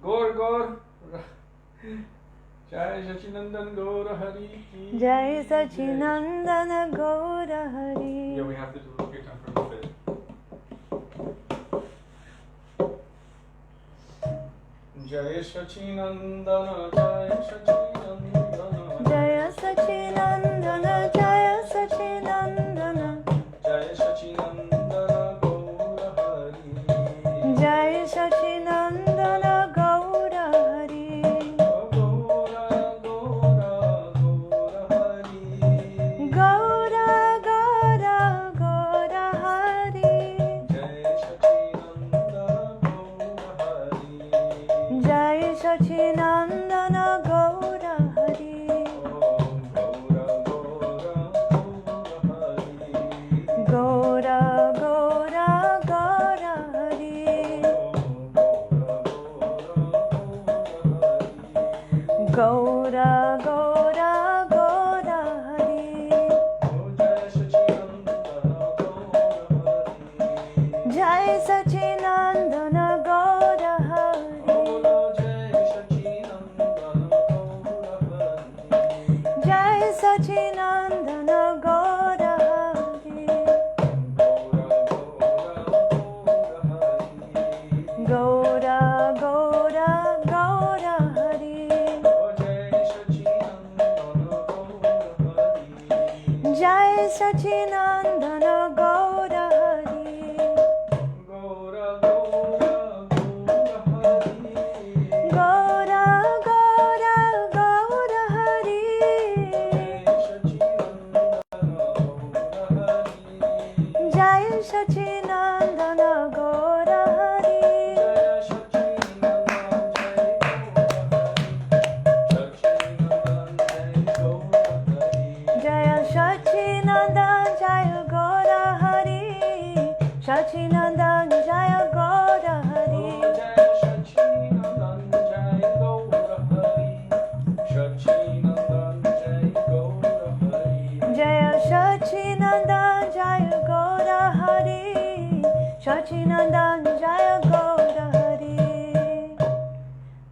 Gaur Gaur. Jai Sachinandan Gaura Hari Ki. Jai Sachinandan Gaura Hari. Yeah, we have to do the kirtan for a bit. Jai Sachinandana, Jai Sachinandana, Jaya Sachinandana, Jaya Sachinandana, Jai Sachinandana Gaura Hari. Jaya Sachinandana Gaura Hari. Gaura Gaura Gaura Hari. Gaura Gaura Gaura Hari. Jai Sachinandana Gaura Hari. Jaya Sachinandana Gaura Hari. Gaura Gaura Gaura Hari. Gaura Gaura Gaura Hari. Jai Sachinandana Gaura Hari. Jai Sachinandana Gaura Hari. Gaura Gaura Gaura Hari. Jai Sachinandana Gaura Hari. Gaura Gaura Gaura Hari. Jai Sachinandana Gaura Hari. Jaya Sachinandan Jaya Gaura Hari. Sachinandan Jaya Gaura Hari. Jaya Sachinandan Jaya Gaura Hari. Sachinandan Jaya Gaura Hari.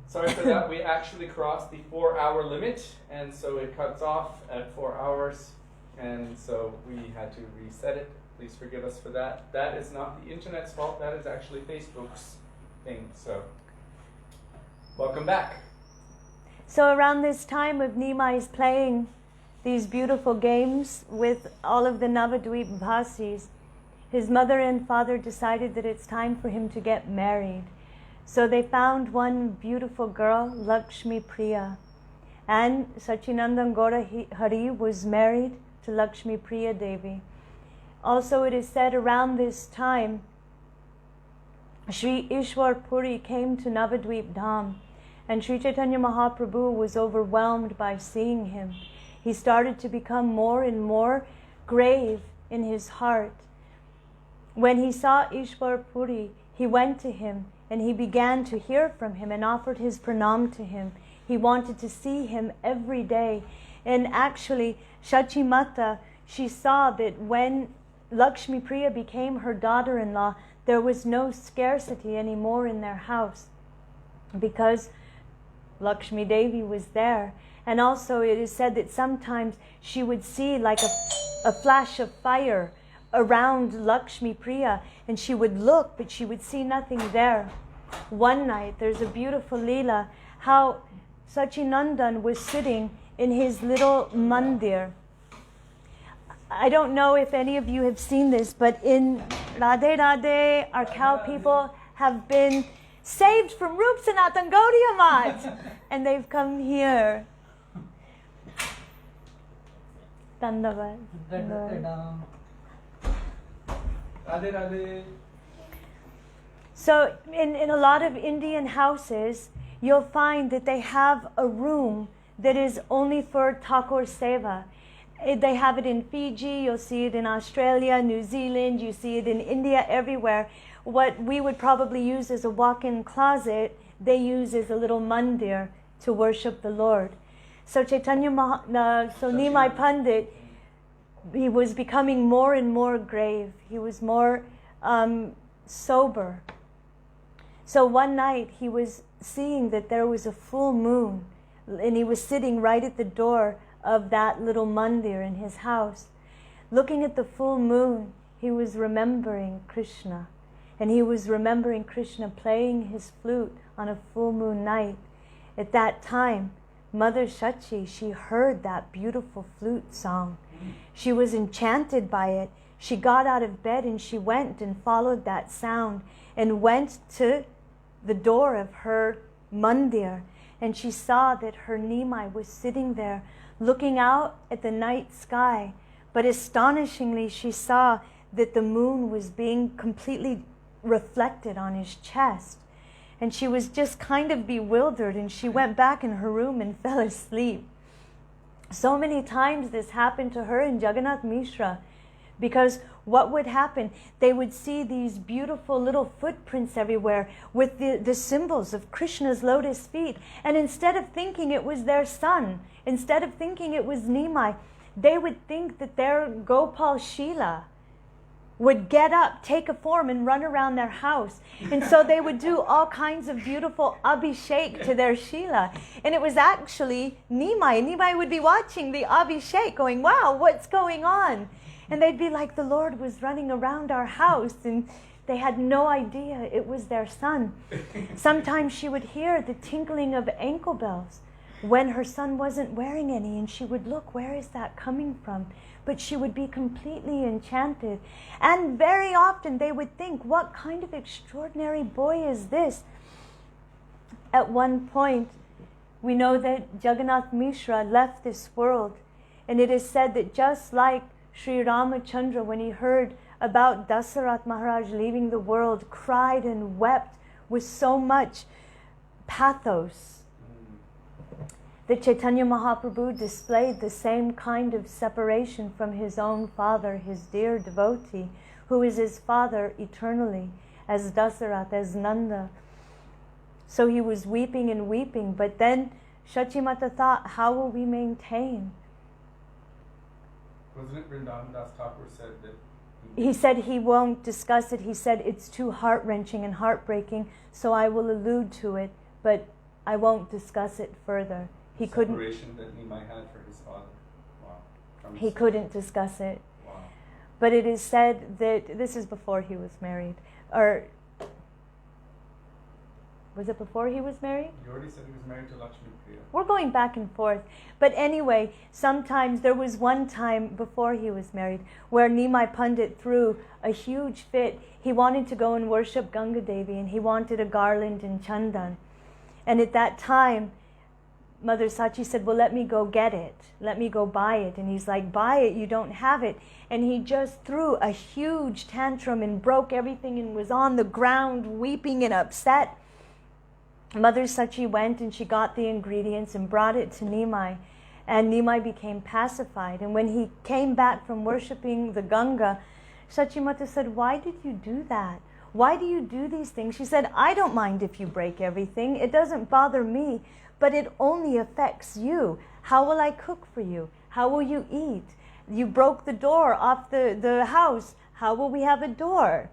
Sorry for that, we actually crossed the 4-hour limit, and so it cuts off at 4 hours, and so we had to reset it. Please forgive us for that. That is not the internet's fault, that is actually Facebook's thing, so welcome back. So around this time of Nimai's playing these beautiful games with all of the Navadweep Bhasis, his mother and father decided that it's time for him to get married. So they found one beautiful girl, Lakshmi Priya. And Sachinandan Gaura Hari was married to Lakshmi Priya Devi. Also it is said around this time, Sri Ishwar Puri came to Navadweep Dham, and Sri Chaitanya Mahaprabhu was overwhelmed by seeing him. He started to become more and more grave in his heart. When he saw Ishwar Puri, he went to him and he began to hear from him and offered his pranam to him. He wanted to see him every day. And actually, Shachimata, she saw that when Lakshmi Priya became her daughter-in-law, there was no scarcity anymore in their house because Lakshmi Devi was there. And also it is said that sometimes she would see like a flash of fire around Lakshmi Priya, and she would look, but she would see nothing there. One night, there's a beautiful leela, how Sachinandan was sitting in his little mandir. I don't know if any of you have seen this, but in Radhe Radhe, our cow people have been saved from Rup Sanatan Gaudiya Mat, and they've come here. Dandavad. Radhe Radhe. So in a lot of Indian houses, you'll find that they have a room that is only for Thakur Seva. They have it in Fiji, you'll see it in Australia, New Zealand, you see it in India, everywhere. What we would probably use as a walk-in closet, they use as a little mandir to worship the Lord. So Nimai Pandit, he was becoming more and more grave. He was more sober. So one night he was seeing that there was a full moon, and he was sitting right at the door of that little mandir in his house. Looking at the full moon, he was remembering Krishna. And he was remembering Krishna playing his flute on a full moon night. At that time, Mother Shachi, she heard that beautiful flute song. She was enchanted by it. She got out of bed and she went and followed that sound and went to the door of her mandir. And she saw that her Nimai was sitting there looking out at the night sky. But astonishingly, she saw that the moon was being completely reflected on his chest. And she was just kind of bewildered, and she went back in her room and fell asleep. So many times this happened to her and Jagannath Mishra, because what would happen? They would see these beautiful little footprints everywhere with the symbols of Krishna's lotus feet. And instead of thinking it was their son, instead of thinking it was Nimai, they would think that their Gopal Sheela would get up, take a form, and run around their house. And so they would do all kinds of beautiful abhishek to their Sheela. And it was actually Nimai. Nimai would be watching the abhishek going, wow, what's going on? And they'd be like, the Lord was running around our house. And they had no idea it was their son. Sometimes she would hear the tinkling of ankle bells when her son wasn't wearing any. And she would look, where is that coming from? But she would be completely enchanted. And very often they would think, what kind of extraordinary boy is this? At one point, we know that Jagannath Mishra left this world. And it is said that just like Sri Ramachandra, when he heard about Dasarath Maharaj leaving the world, cried and wept with so much pathos, that Chaitanya Mahaprabhu displayed the same kind of separation from his own father, his dear devotee, who is his father eternally, as Dasarath, as Nanda. So he was weeping and weeping, but then Shachimata thought, how will we maintain? Wasn't it Vrindavan Das Thakur said that? He said he won't discuss it. He said it's too heart-wrenching and heartbreaking, so I will allude to it, but I won't discuss it further. He couldn't. Separation that Nimai had for his father. Wow. He couldn't discuss it. Wow. But it is said that this is before he was married, or was it before he was married? You already said he was married to Lakshmi Priya. We're going back and forth. But anyway, sometimes there was one time before he was married where Nimai Pandit threw a huge fit. He wanted to go and worship Ganga Devi, and he wanted a garland and chandan. And at that time, Mother Sachi said, well, let me go get it. Let me go buy it. And he's like, buy it, you don't have it. And he just threw a huge tantrum and broke everything and was on the ground weeping and upset. Mother Sachi went and she got the ingredients and brought it to Nimai. And Nimai became pacified. And when he came back from worshipping the Ganga, Shachimata said, why did you do that? Why do you do these things? She said, I don't mind if you break everything. It doesn't bother me. But it only affects you. How will I cook for you? How will you eat? You broke the door off the house. How will we have a door?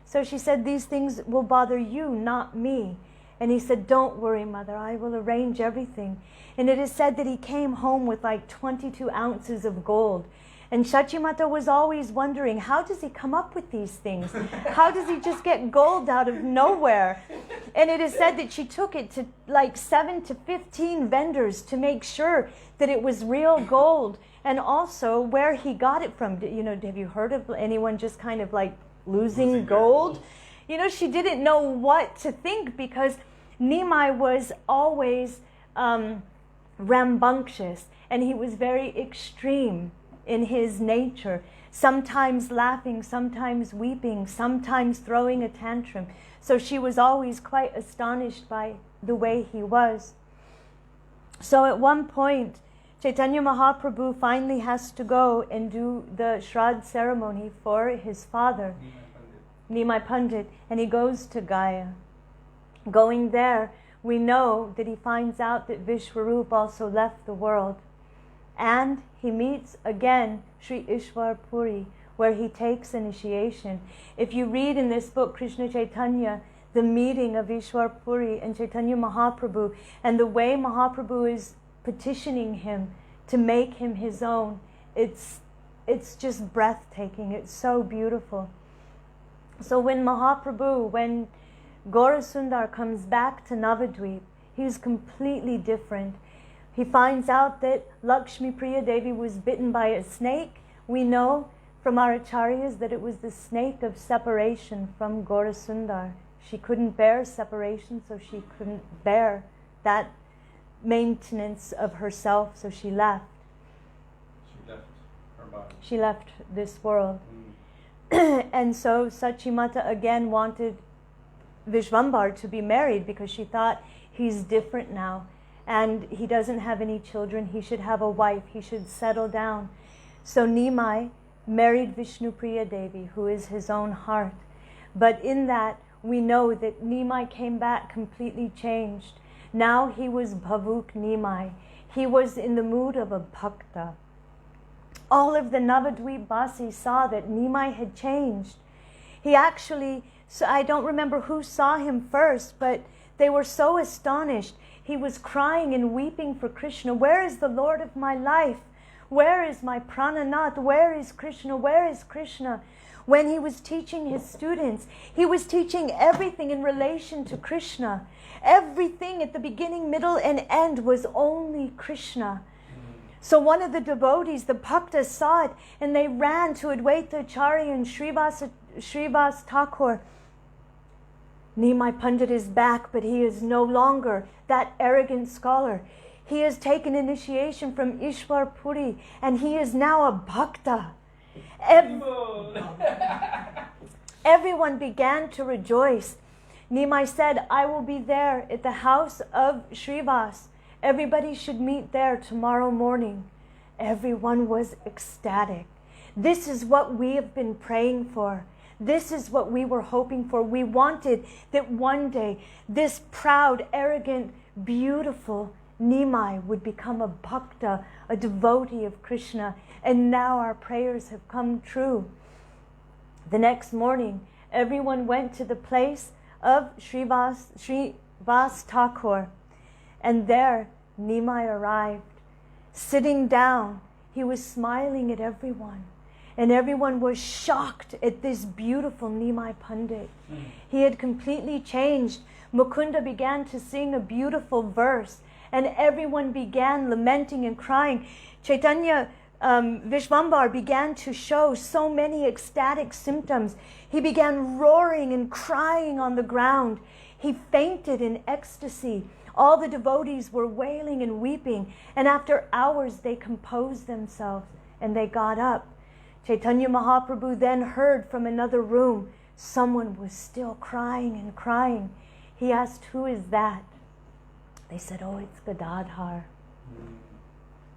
So she said, these things will bother you, not me. And he said, don't worry, Mother, I will arrange everything. And it is said that he came home with like 22 ounces of gold. And Shachimata was always wondering, how does he come up with these things? How does he just get gold out of nowhere? And it is said that she took it to like 7 to 15 vendors to make sure that it was real gold. And also where he got it from. You know, have you heard of anyone just kind of like losing gold? You know, she didn't know what to think because Nimai was always rambunctious, and he was very extreme in his nature, sometimes laughing, sometimes weeping, sometimes throwing a tantrum. So she was always quite astonished by the way he was. So at one point, Chaitanya Mahaprabhu finally has to go and do the Shraddh ceremony for his father, Nimai Pandit, and he goes to Gaya. Going there, we know that he finds out that Vishwarup also left the world. And he meets again Sri Ishwar Puri, where he takes initiation. If you read in this book, Krishna Chaitanya, the meeting of Ishwar Puri and Chaitanya Mahaprabhu, and the way Mahaprabhu is petitioning him to make him his own. It's just breathtaking. It's so beautiful. So when Gaura Sundar comes back to Navadvip, he's completely different. He finds out that Lakshmi Priya Devi was bitten by a snake. We know from our acharyas that it was the snake of separation from Gaura Sundar. She couldn't bear separation, so she couldn't bear that maintenance of herself, so she left. She left her body. She left this world. And so Sachimata again wanted Vishvambar to be married because she thought he's different now and he doesn't have any children. He should have a wife. He should settle down. So Nimai married Vishnupriya Devi, who is his own heart. But in that, we know that Nimai came back completely changed. Now he was Bhavuk Nimai. He was in the mood of a bhakta. All of the Navadvip Basis saw that Nimai had changed. He actually, so I don't remember who saw him first, but they were so astonished. He was crying and weeping for Krishna. Where is the Lord of my life? Where is my Prananath? Where is Krishna? Where is Krishna? When he was teaching his students, he was teaching everything in relation to Krishna. Everything at the beginning, middle, and end was only Krishna. So one of the devotees, the bhaktas, saw it and they ran to Advaita Acharya and Srivas Thakur. Nimai Pandit is back, but he is no longer that arrogant scholar. He has taken initiation from Ishwar Puri and he is now a bhakta. Everyone began to rejoice. Nimai said, I will be there at the house of Srivas. Everybody should meet there tomorrow morning. Everyone was ecstatic. This is what we have been praying for. This is what we were hoping for. We wanted that one day this proud, arrogant, beautiful Nimai would become a bhakta, a devotee of Krishna. And now our prayers have come true. The next morning, everyone went to the place of Srivas Thakur. And there, Nimai arrived. Sitting down, he was smiling at everyone. And everyone was shocked at this beautiful Nimai Pandit. He had completely changed. Mukunda began to sing a beautiful verse. And everyone began lamenting and crying. Chaitanya Vishvambar began to show so many ecstatic symptoms. He began roaring and crying on the ground. He fainted in ecstasy. All the devotees were wailing and weeping, and after hours they composed themselves and they got up. Chaitanya Mahaprabhu then heard from another room someone was still crying and crying. He asked, who is that? They said, oh, it's Gadadhar.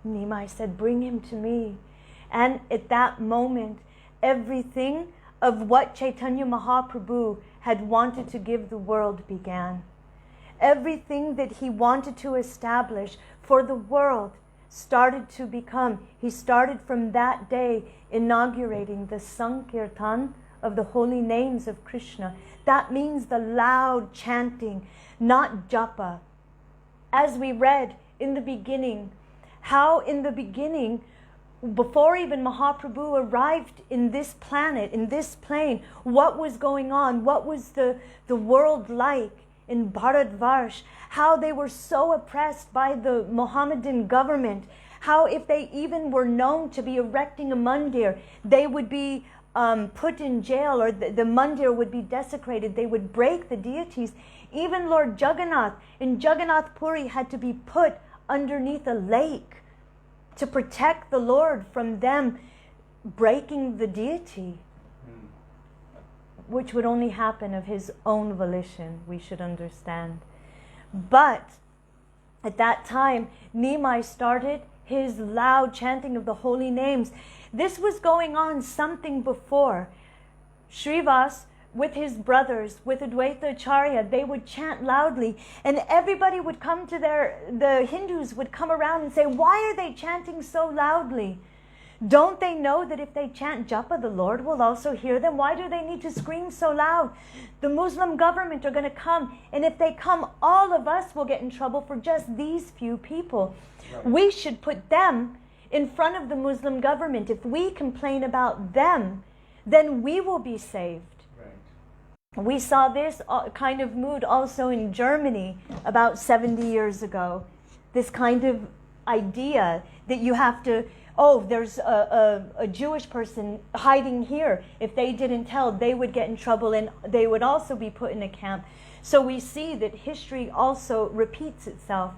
Nimai said, bring him to me. And at that moment, everything of what Chaitanya Mahaprabhu had wanted to give the world began. Everything that he wanted to establish for the world started to become. He started from that day inaugurating the Sankirtan of the holy names of Krishna. That means the loud chanting, not japa. As we read in the beginning, how in the beginning, before even Mahaprabhu arrived in this planet, in this plane, what was going on? What was the world like in Bharatvarsh? How they were so oppressed by the Mohammedan government. How if they even were known to be erecting a mandir, they would be put in jail, or the mandir would be desecrated. They would break the deities. Even Lord Jagannath in Jagannath Puri had to be put underneath a lake to protect the Lord from them breaking the deity, which would only happen of his own volition, we should understand. But at that time, Nimai started his loud chanting of the holy names. This was going on something before. Srivas, with his brothers, with Advaita Acharya, they would chant loudly, and everybody would come to the Hindus would come around and say, why are they chanting so loudly? Don't they know that if they chant japa, the Lord will also hear them? Why do they need to scream so loud? The Muslim government are going to come, and if they come, all of us will get in trouble for just these few people. Right. We should put them in front of the Muslim government. If we complain about them, then we will be saved. Right. We saw this kind of mood also in Germany about 70 years ago. This kind of idea that you have to, oh, there's a Jewish person hiding here. If they didn't tell, they would get in trouble and they would also be put in a camp. So we see that history also repeats itself.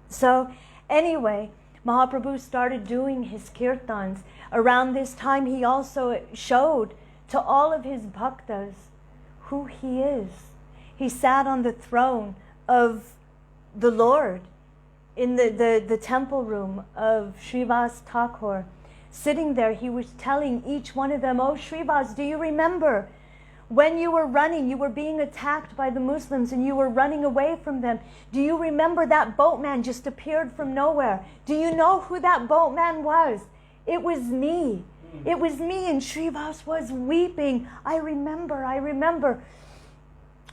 So anyway, Mahaprabhu started doing his kirtans. Around this time, he also showed to all of his bhaktas who he is. He sat on the throne of the Lord in the temple room of Srivas Thakur. Sitting there, he was telling each one of them, oh Srivas, do you remember when you were running, you were being attacked by the Muslims and you were running away from them? Do you remember that boatman just appeared from nowhere? Do you know who that boatman was? It was me. It was me. And Srivas was weeping. I remember.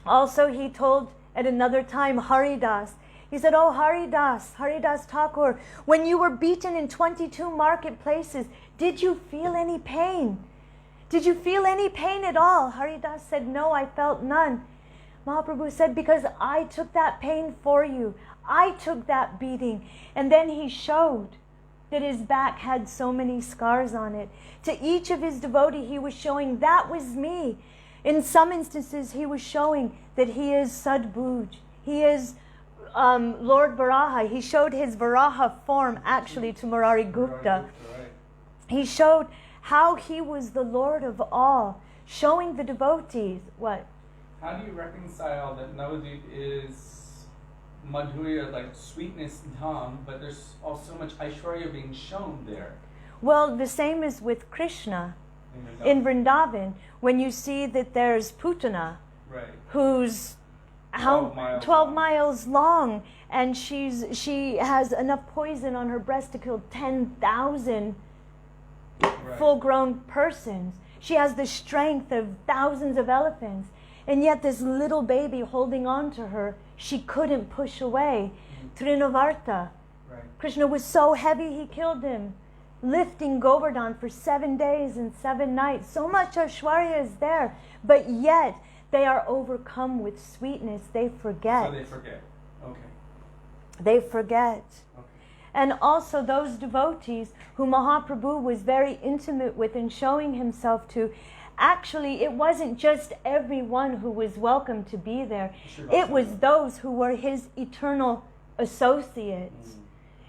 Also, he told at another time, Haridas, he said, oh Haridas Thakur, when you were beaten in 22 marketplaces, did you feel any pain? Did you feel any pain at all? Haridas said, no, I felt none. Mahaprabhu said, because I took that pain for you. I took that beating. And then he showed that his back had so many scars on it. To each of his devotee, he was showing, that was me. In some instances, he was showing that he is Sadbhuj. He is Lord Varaha. He showed his Varaha form actually to Murari Gupta. He showed how he was the Lord of all, showing the devotees what? How do you reconcile that Navadvip is Madhurya, like sweetness dham, but there's also much Aishwarya being shown there? Well, the same is with Krishna in Vrindavan. When you see that there's Putana, right, who's 12 miles long, and she has enough poison on her breast to kill 10,000 full-grown persons. She has the strength of thousands of elephants, and yet this little baby holding on to her, she couldn't push away. Trinavarta. Right. Krishna was so heavy he killed him, lifting Govardhan for 7 days and 7 nights. So much Aishwarya is there, but yet they are overcome with sweetness. They forget. So they forget. Okay. They forget. Okay. And also those devotees who Mahaprabhu was very intimate with and showing himself to, actually it wasn't just everyone who was welcome to be there. It was those who were his eternal associates.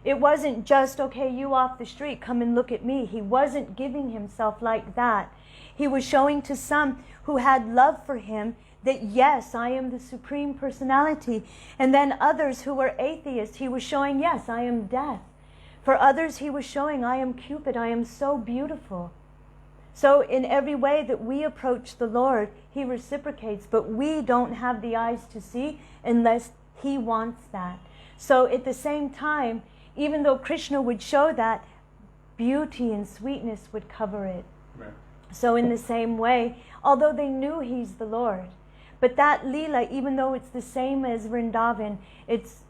It wasn't just, okay, you off the street, come and look at me. He wasn't giving himself like that. He was showing to some who had love for him that, yes, I am the Supreme Personality. And then others who were atheists, he was showing, yes, I am death. For others, he was showing, I am Cupid, I am so beautiful. So in every way that we approach the Lord, he reciprocates, but we don't have the eyes to see unless he wants that. So at the same time, even though Krishna would show that, beauty and sweetness would cover it. Right. So in the same way, although they knew he's the Lord, but that Leela, even though it's the same as Vrindavan, it's,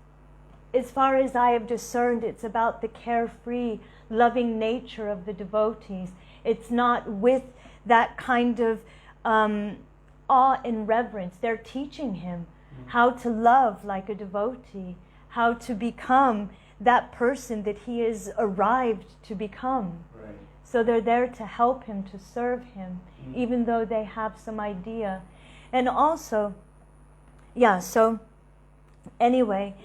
as far as I have discerned, it's about the carefree, loving nature of the devotees. It's not with that kind of awe and reverence. They're teaching him how to love like a devotee, how to become that person that he has arrived to become. Right. So they're there to help him, to serve him, even though they have some idea. And also, so anyway,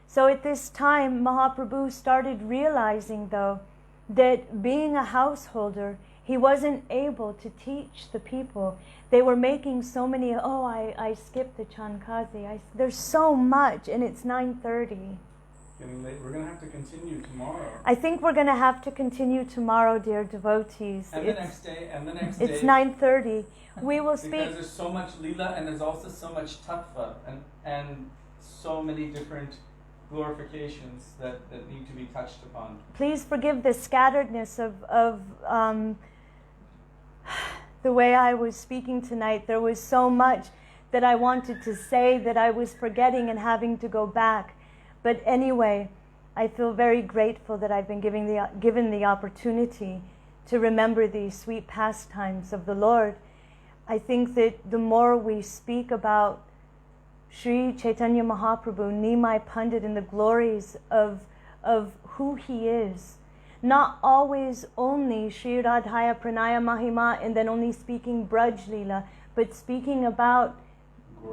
so at this time, Mahaprabhu started realizing, though, that being a householder, he wasn't able to teach the people. They were making so many, I skipped the Chankazi. There's so much, and it's 9:30. Getting late. We're going to have to continue tomorrow. I think we're going to have to continue tomorrow, dear devotees. And the next day, and the next day. It's 9:30. We will speak. Because there's so much lila, and there's also so much tattva, and so many different glorifications that need to be touched upon. Please forgive the scatteredness of the way I was speaking tonight. There was so much that I wanted to say that I was forgetting and having to go back. But anyway, I feel very grateful that I've been given the opportunity to remember these sweet pastimes of the Lord. I think that the more we speak about Sri Chaitanya Mahaprabhu, Nimai Pandit, and the glories of who he is, not always only Sri Radhaya Pranaya Mahima and then only speaking Braj Leela, but speaking about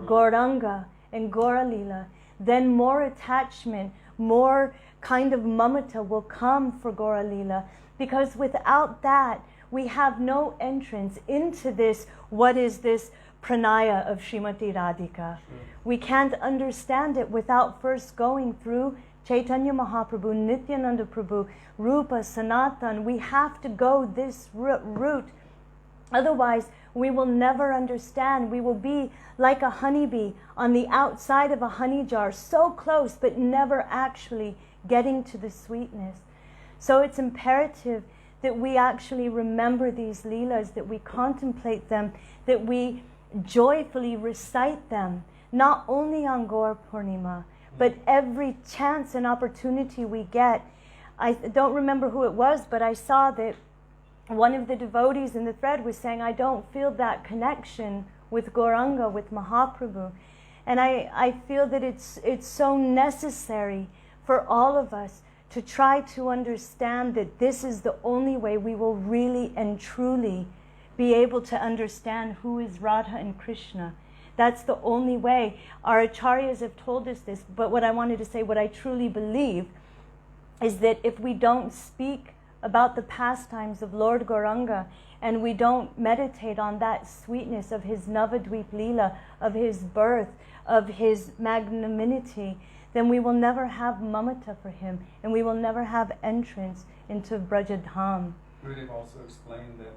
Gauranga and Gaura Leela, then more attachment, more kind of mamata will come for Gaura Leela, because without that we have no entrance into this, what is this pranaya of Srimati Radhika. We can't understand it without first going through Chaitanya Mahaprabhu, Nityananda Prabhu, Rupa, Sanatan. We have to go this route. Otherwise, we will never understand. We will be like a honeybee on the outside of a honey jar, so close, but never actually getting to the sweetness. So it's imperative that we actually remember these leelas, that we contemplate them, that we joyfully recite them, not only on Gaur Purnima, but every chance and opportunity we get. I don't remember who it was, but I saw that one of the devotees in the thread was saying, I don't feel that connection with Gauranga, with Mahaprabhu. And I feel that it's so necessary for all of us to try to understand that this is the only way we will really and truly be able to understand who is Radha and Krishna. That's the only way. Our acharyas have told us this, but what I wanted to say, what I truly believe, is that if we don't speak about the pastimes of Lord Gauranga and we don't meditate on that sweetness of his Navadvip Leela, of his birth, of his magnanimity, then we will never have mamata for him and we will never have entrance into Brajadham. Gurudev also explained that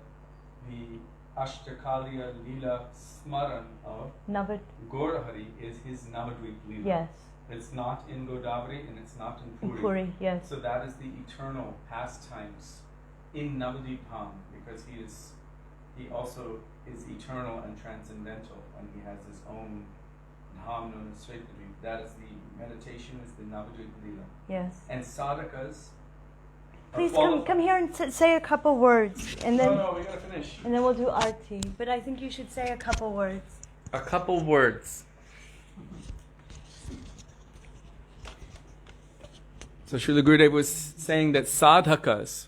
the Ashtakaliya Leela Smaran of Gaurahari is his Navadvip Leela. Yes. It's not in Godavari and it's not in Puri. Puri, yes. So that is the eternal pastimes in Navadvip Dham, because he also is eternal and transcendental, and he has his own dham known as Shaitadvip. That is the meditation, is the Navadvip Leela. Yes. And sadhakas. Please come here and say a couple words, and then No, we gotta finish. and then we'll do arti. But I think you should say a couple words. A couple words. So Srila Gurudev was saying that sadhakas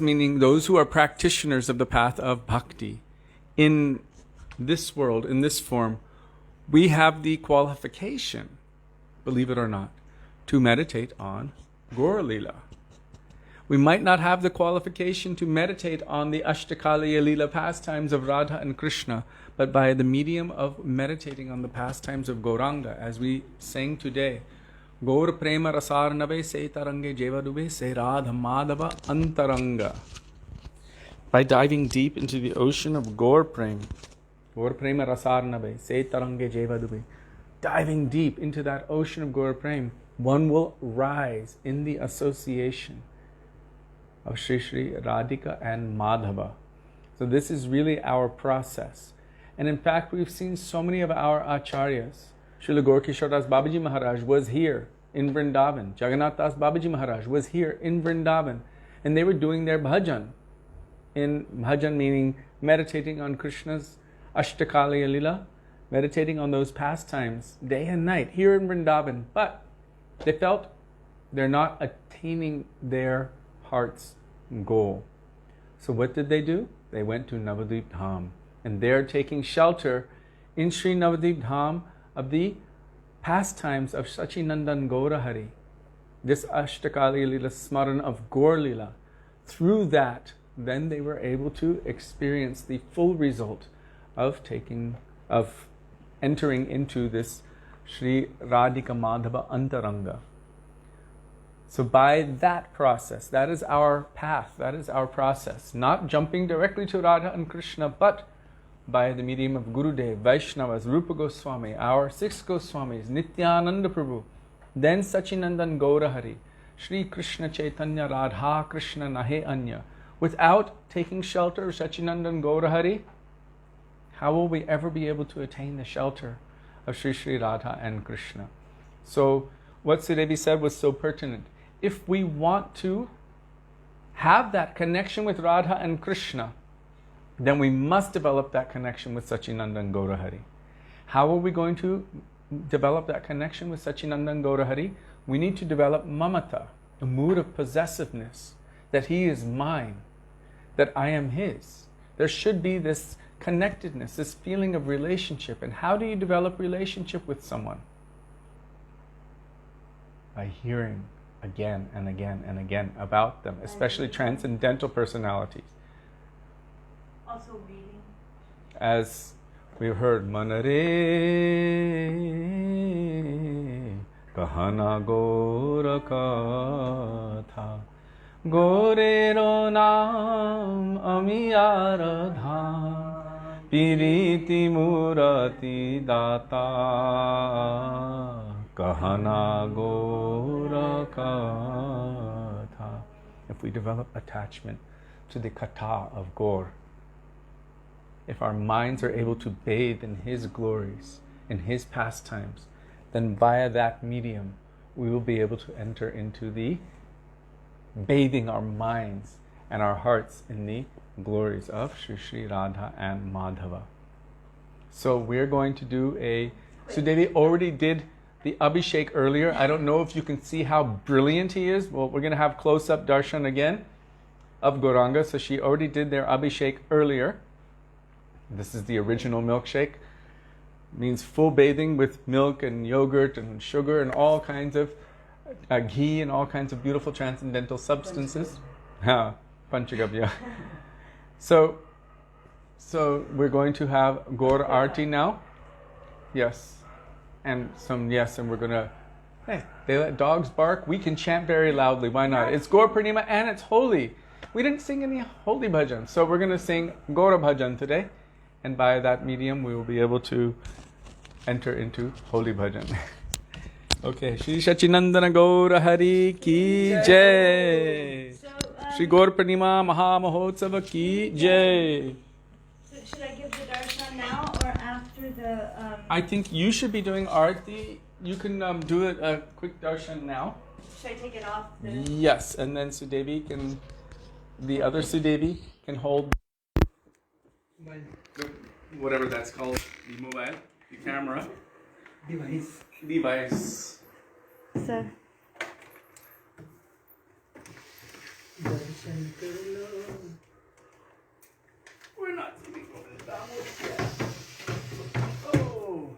meaning those who are practitioners of the path of bhakti, in this world, in this form, we have the qualification, believe it or not, to meditate on Gaura Leela. We might not have the qualification to meditate on the Ashtakaliya Leela pastimes of Radha and Krishna, but by the medium of meditating on the pastimes of Gauranga, as we sang today, Gaur Prema Rasarnave Se Tarange Jevadube Se Radha Madhava Antaranga. By diving deep into the ocean of Gaur Prema Rasarnave Se Tarange Jevadube, diving deep into that ocean of Gaur Prema, one will rise in the association of Sri Sri Radhika and Madhava. So this is really our process. And in fact, we've seen so many of our acharyas. Srila Gaur Kishore Das Babaji Maharaj was here in Vrindavan. Jagannath Das Babaji Maharaj was here in Vrindavan. And they were doing their bhajan. In bhajan meaning meditating on Krishna's Ashtakaliya Leela, meditating on those pastimes day and night here in Vrindavan. But they felt they're not attaining their heart's goal. So what did they do? They went to Navadvip Dham. And they're taking shelter in Sri Navadvip Dham of the pastimes of Sachinandan Gaurahari, this Ashtakaliya Leela Smaran of Gaur Leela. Through that, then they were able to experience the full result of entering into this Sri Radhika Madhava Antaranga. So by that process, that is our path, that is our process. Not jumping directly to Radha and Krishna, but by the medium of Gurudev, Vaishnavas, Rupa Goswami, our 6 Goswamis, Nityananda Prabhu, then Sachinandan Gaurahari, Shri Krishna Chaitanya Radha Krishna Nahe Anya. Without taking shelter of Sachinandan Gaurahari, how will we ever be able to attain the shelter of Shri Shri Radha and Krishna? So what Sudevi said was so pertinent. If we want to have that connection with Radha and Krishna, then we must develop that connection with Sachinandan Gaurahari. How are we going to develop that connection with Sachinandan Gaurahari? We need to develop mamata, a mood of possessiveness, that he is mine, that I am his. There should be this connectedness, this feeling of relationship. And how do you develop relationship with someone? By hearing again and again and again about them, especially transcendental personalities. Also reading. As we've heard, Manare Kahana Gaura Katha Gorero Nam Amiyaradha Piriti Murati Data Kahana Gaura Katha. If we develop attachment to the Katha of Gaur, if our minds are able to bathe in his glories, in his pastimes, then via that medium we will be able to enter into the bathing our minds and our hearts in the glories of Shri Shri Radha and Madhava. So we're going to do Sudevi already did the Abhishek earlier. I don't know if you can see how brilliant he is. Well, we're going to have close-up darshan again of Gauranga. So she already did their Abhishek earlier. This is the original milkshake. It means full bathing with milk and yogurt and sugar and all kinds of ghee and all kinds of beautiful transcendental substances. Panchagavya. So we're going to have Gaur Arti now. Yes. And we're going to, hey, they let dogs bark. We can chant very loudly. Why not? It's Gaur Purnima and it's holy. We didn't sing any holy bhajan. So we're going to sing Gaura bhajan today. And by that medium, we will be able to enter into holy bhajan. Okay. Shri Sachinandana Gaura Hari Ki Jai. Shri Gaur Purnima Maha Mahotsava Ki Jai. So should I give the darshan now or after the... I think you should be doing Arti. You can do a quick darshan now. Should I take it off? Yes, and then the other Sudevi can hold whatever that's called, the mobile, the camera. Device. So. We're not sitting over the downward yet. Oh.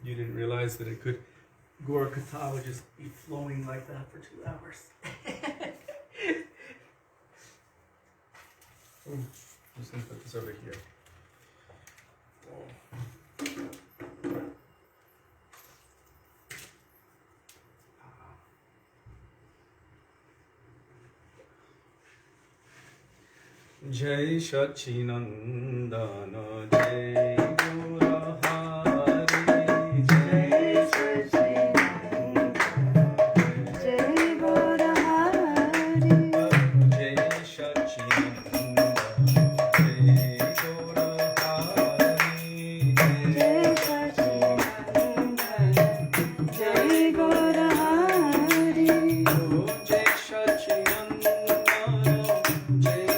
You didn't realize that it could, Gaura Katha would just be flowing like that for 2 hours. I'm just going to put this over here. Oh. Jai Sachinandana Jai Gaura Hari Jai Sachinandana Jai Gaura Hari Jai Sachinandana Jai Gaura Hari Jai Sachinandana Jai Gaura Hari Jai Sachinandana Jai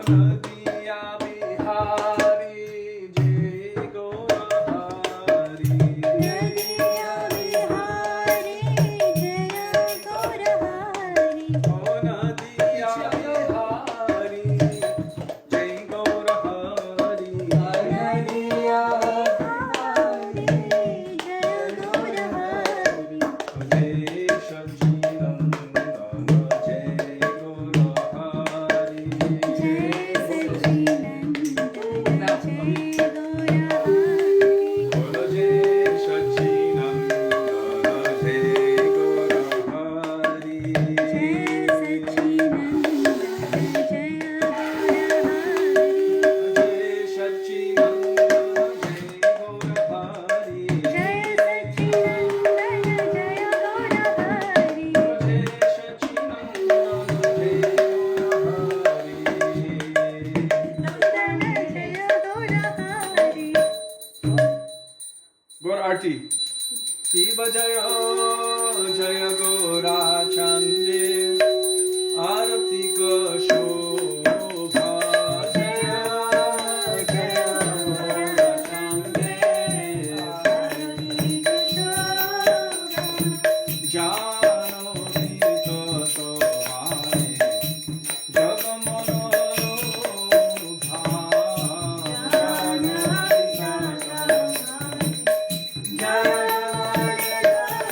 Nadiya Bihari, Jai Gaurahari. Nadiya Bihari, Jaya Gaurahari. Oh Nadiya Bihari, Jai Gaurahari. Nadiya Bihari, Jaya Gaurahari. Jai Sachinandana, Jai Gaurahari. Jai Sachinandana, Jai Gaurahari. Bolo Jai Sachinandana, Jai Gaurahari. Jai Sachinandana, Jaya Gaurahari. Jai Sachinandana, Jai Gaurahari. Jai Sachinandana, Jaya Gaurahari. Jai Sachinandana, Jai Gaurahari. Nandana, Jaya Gaurahari. Gaur Arti. Shiva Jaya Jaya Gaura Chande Arati Ka Shobha Jaya Jaya Gaura Chande Jano Vito Tomare Jagamono Lobha Jano Vito Tomare Jaya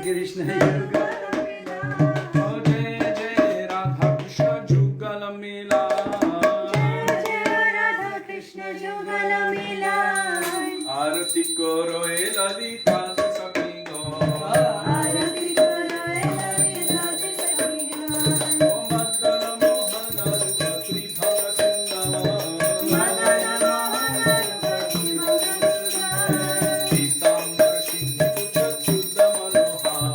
Krishna Yugal Mila. Oh Jai Jai Radha Krishna Jugal Mila. Jai Jai Radha Krishna Jugal Mila. Arati koro e lalita sakhi go. Arati koro e lalita sakhi go. Oh Madana Mohan Patri Bhava Sundar. Madana Mohan Patri Bhava Sundar. Pitambar Shindhu Chachuda Manohar.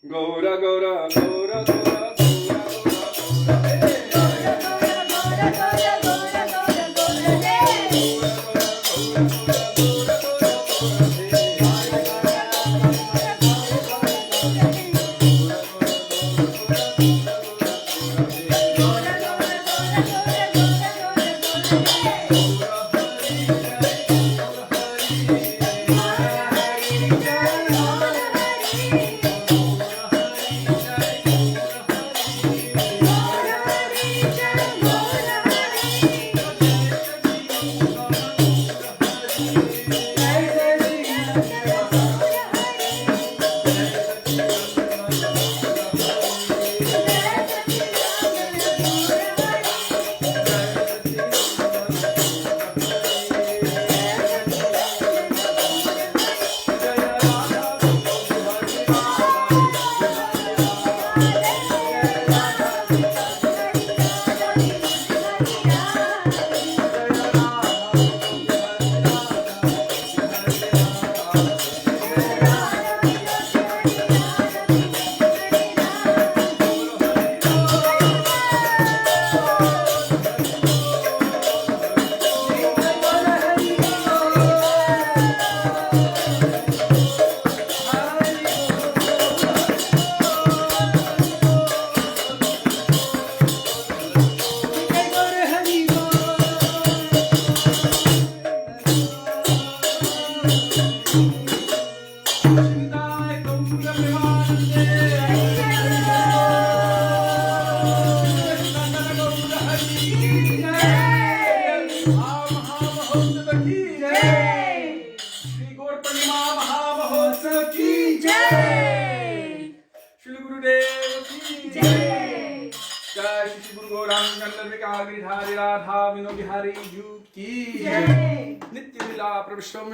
Gaura, Gaura, Gaura, Gaura,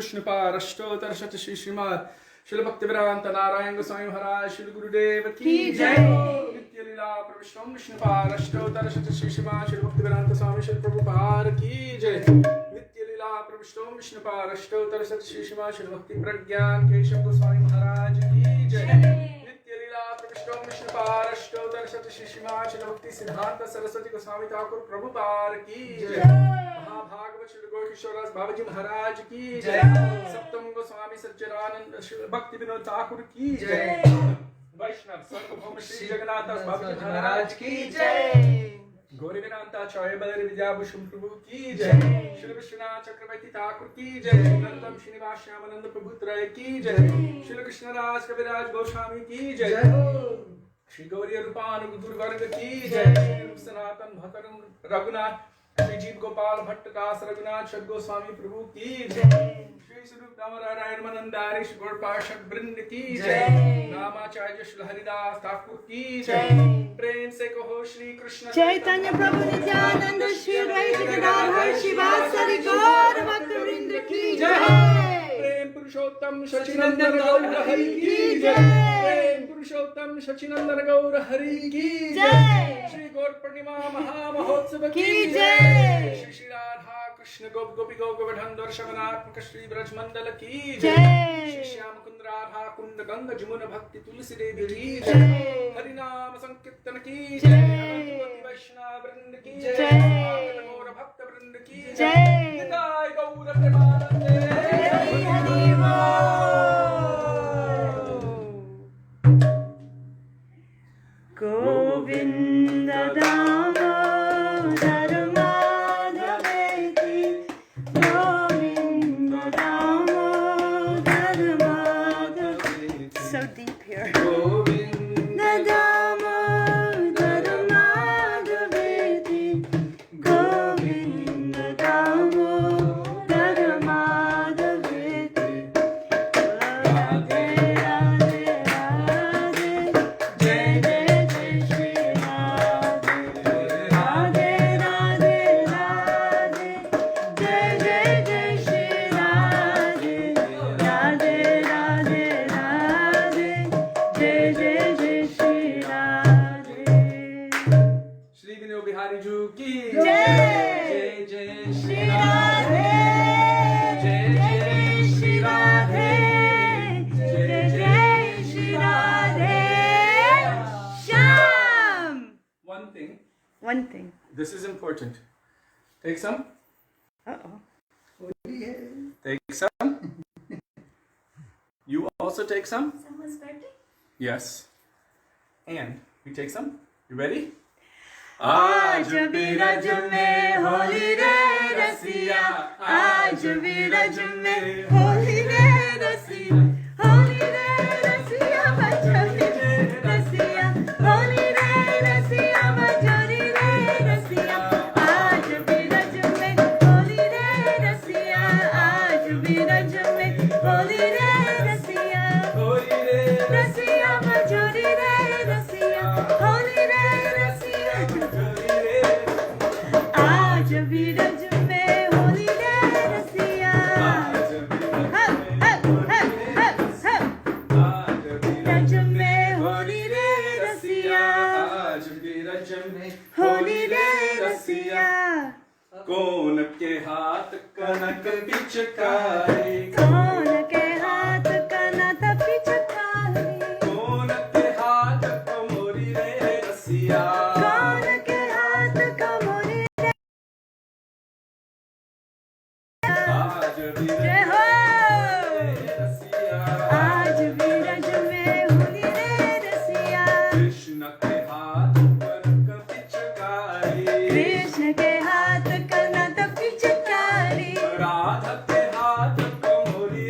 Viष्णuparastotarshata Shri Srimad Srila Bhaktivedanta Narayan Goswami Maharaj Shri Gurudev Ki Jai Nitya Lila Prabhupada Viष्णuparastotarshata Shri Srimad Srila Bhaktivedanta Swami Shri Prabhupada Ki Jai Nitya Lila Prabhupada Viष्णuparastotarshata Shri Srimad Srila Bhakti Pragyan Keshav Goswami Maharaj Ki Jai Nitya Lila Prabhupada Viष्णuparastotarshata Shri Srimad Srila Bhakti Siddhanta Saraswati Goswami Thakur Prabhupada Ki Jai Bhagwat Shri Gaur किशोर बाबाजी महाराज की जय सप्तम गोस्वामी सच्चिदानंद भक्ति विनोद ठाकुर की जय वैष्णव सर्वभौम श्री जगन्नाथ बाबाजी महाराज की जय गौरी वेदांताचार्य blur Vidyabhushan प्रभु की जय श्री विश्वनाथ चक्रवर्ती ठाकुर की जय नंदम श्रीनिवास श्यामानंद प्रभु त्रय की जय श्री कृष्णराज कविराज गोस्वामी की जय श्री गौरी रूपानुग वर्ग की जय श्री सनातन भक्त रघुनाथ श्री जीव गोपाल भट्ट दास रघुनाथ सद गोस्वामी प्रभु की जय श्री स्वरूप नारायण मनंदारी श्री गौड़ पार्षद वृंद की जय नामाचार्य श्री हरिदास ठाकुर की जय प्रेम से कहो श्री कृष्ण चैतन्य प्रभु नित्यानंद श्री द्वैत गदाधर शिवासादि गौर भक्त वृंद की जय प्रेम पुरुषोत्तम सचिनंदन गौर हरि की जय प्रेम पुरुषोत्तम सचिनंदन गौर हरि की जय श्री गौर पूर्णिमा महामहोत्सव की जय श्री श्री राधा कृष्ण गोप गोपी गोवर्धन दर्शनात्मक श्री ब्रज मंडल की जय श्री श्याम कुंद राधा कुंड गंगा जमुना भक्ति तुलसी देवी की जय हरि नाम संकीर्तन की जय वैष्णव वृंद की जय गौर भक्त वृंद की जय निताय गौर प्रेमानंदे हरि हरि गोविंद जय जय One thing. This is important. Take some. Uh-oh. Take some. You also take some. Someone's birthday? Yes. And we take some. You ready? आज भी रज में होली रे रसिया आज भी रज में होली रे रसिया होली रे रसिया बजरी रे रसिया होली रे रसिया बजरी रे रसिया आज भी रज में होली रे रसिया आज भी रज में होली रे रसिया होली रे रसिया बजरी रे रसिया होली रे रसिया आज भी रज में होली रे रसिया रज में होली रे रसिया आज भी रज में होली रे रसिया कौन के हाथ कनक पिचकारी कौन के हाथ कनक पिचकारी कौन के हाथ कमोरी रे रसिया कौन के हाथ कमोरी रे आज भी जय हो रसिया आज भी रज में होली रे रसिया कृष्ण के हाथ कनक पिचकारी कृष्ण के हाथ कनक पिचकारी राधा के हाथ कमोरी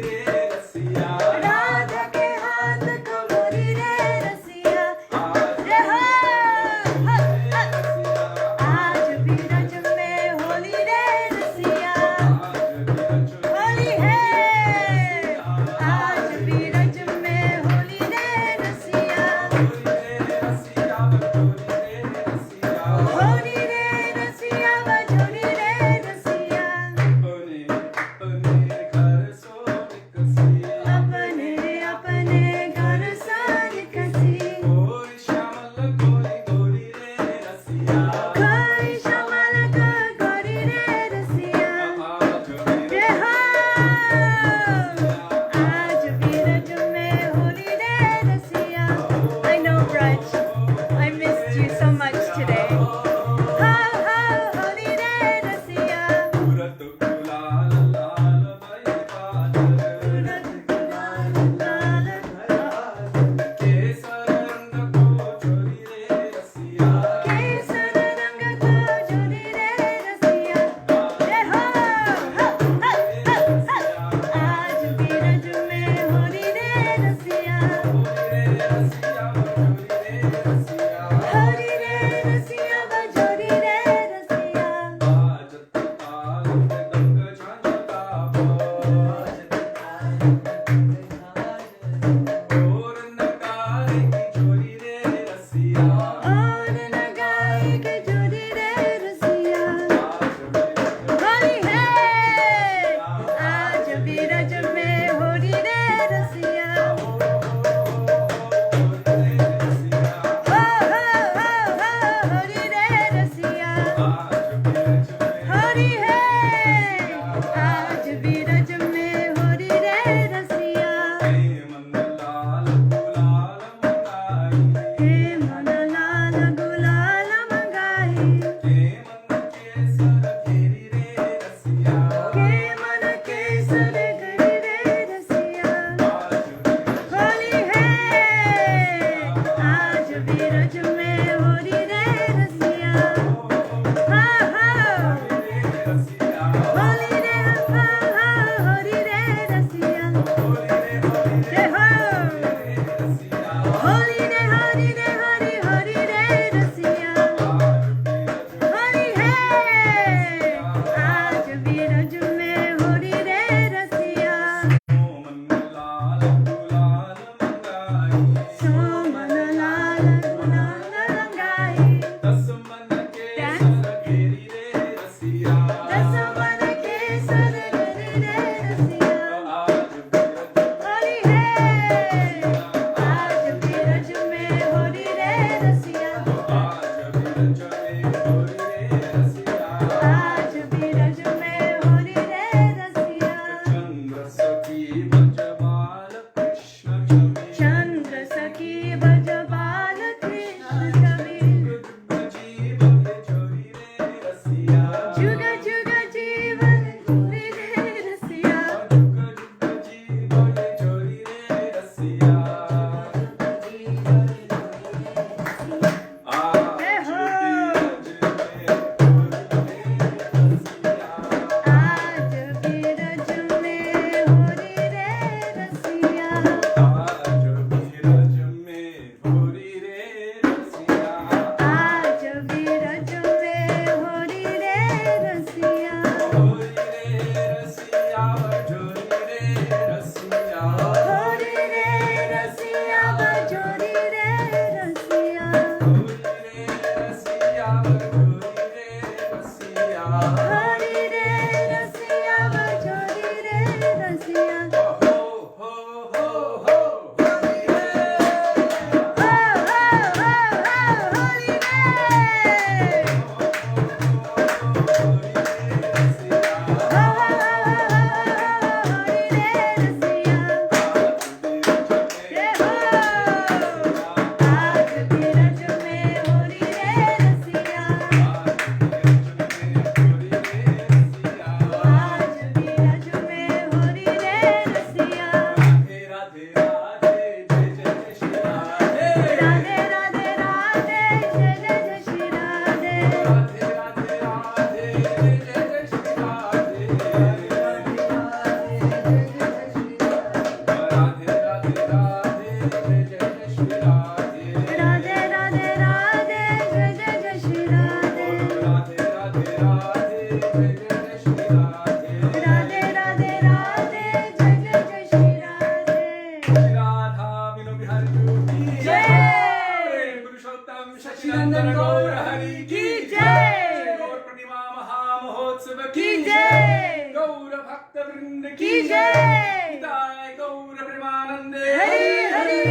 Sachinandana Gaura Hari ki jai. Gaur Purnima Mahamahotsav ki jai. Gaura Bhakta Vrinda ki jai. Jai Gaura Premanande Hari Hari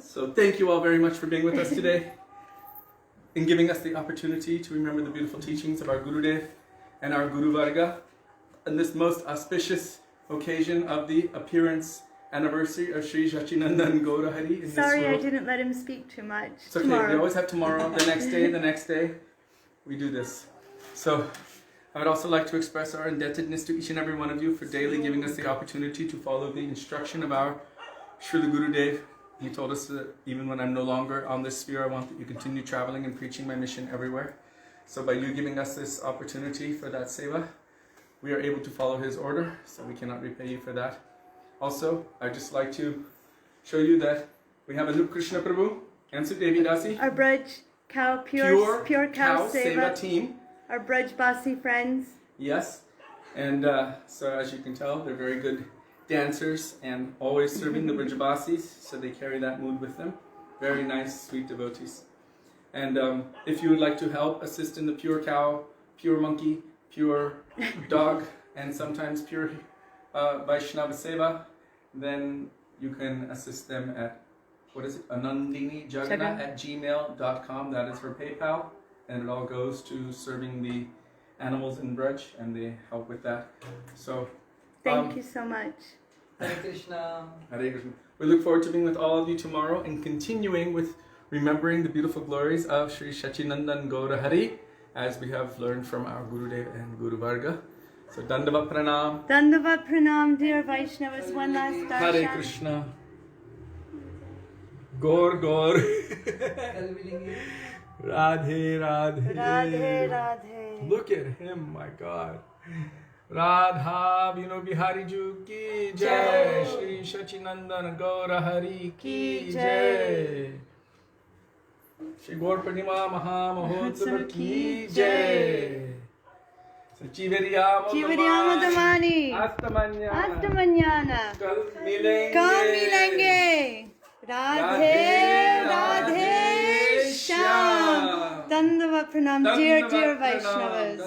So thank you all very much for being with us today and giving us the opportunity to remember the beautiful teachings of our Gurudev and our Guru Varga on this most auspicious occasion of the appearance anniversary of Sri Sachinandan Gaura Hari in this Sorry, I world. didn't let him speak too much. It's okay, we always have tomorrow, the next day, we do this. So I would also like to express our indebtedness to each and every one of you for daily giving us the opportunity to follow the instruction of our Srila Gurudev. He told us that even when I'm no longer on this sphere, I want that you continue traveling and preaching my mission everywhere. So by you giving us this opportunity for that seva, we are able to follow his order, so we cannot repay you for that. Also, I'd just like to show you that we have a Anup Krishna Prabhu and Sudevi Dasi, Our Braj Cow, pure cow seva team. Our Braj Basi friends. Yes, and so as you can tell, they're very good dancers and always serving the Brajabasis, so they carry that mood with them. Very nice, sweet devotees. And if you would like to help assist in the pure cow, pure monkey, pure dog, and sometimes pure Vaishnava Seva, then you can assist them at, anandinijagannath@gmail.com. That is her PayPal, and it all goes to serving the animals in Braj, and they help with that. So Thank you so much. Hare Krishna. Hare Krishna. We look forward to being with all of you tomorrow and continuing with remembering the beautiful glories of Sri Sachinandan Gaura Hari, as we have learned from our Gurudev and Guru Varga. So Dandavat Pranam. Dandavat Pranam, dear Vaishnavas. One last darshan. Hare Krishna. Gaur Gaur. Radhe Radhe. Radhe Radhe. Look at him, my God. Radha Vino Bihari Ju ki jai. Shri Sachinandan Gaura Hari ki jai. Shri Gaur Purnima Maha Mahotsav ki jai. Chivariama Damani. Hasta mañana. Kal milenge. Kal milenge. Radhe Radhe Shyam. Dandavat Pranam, dear Vaishnavas.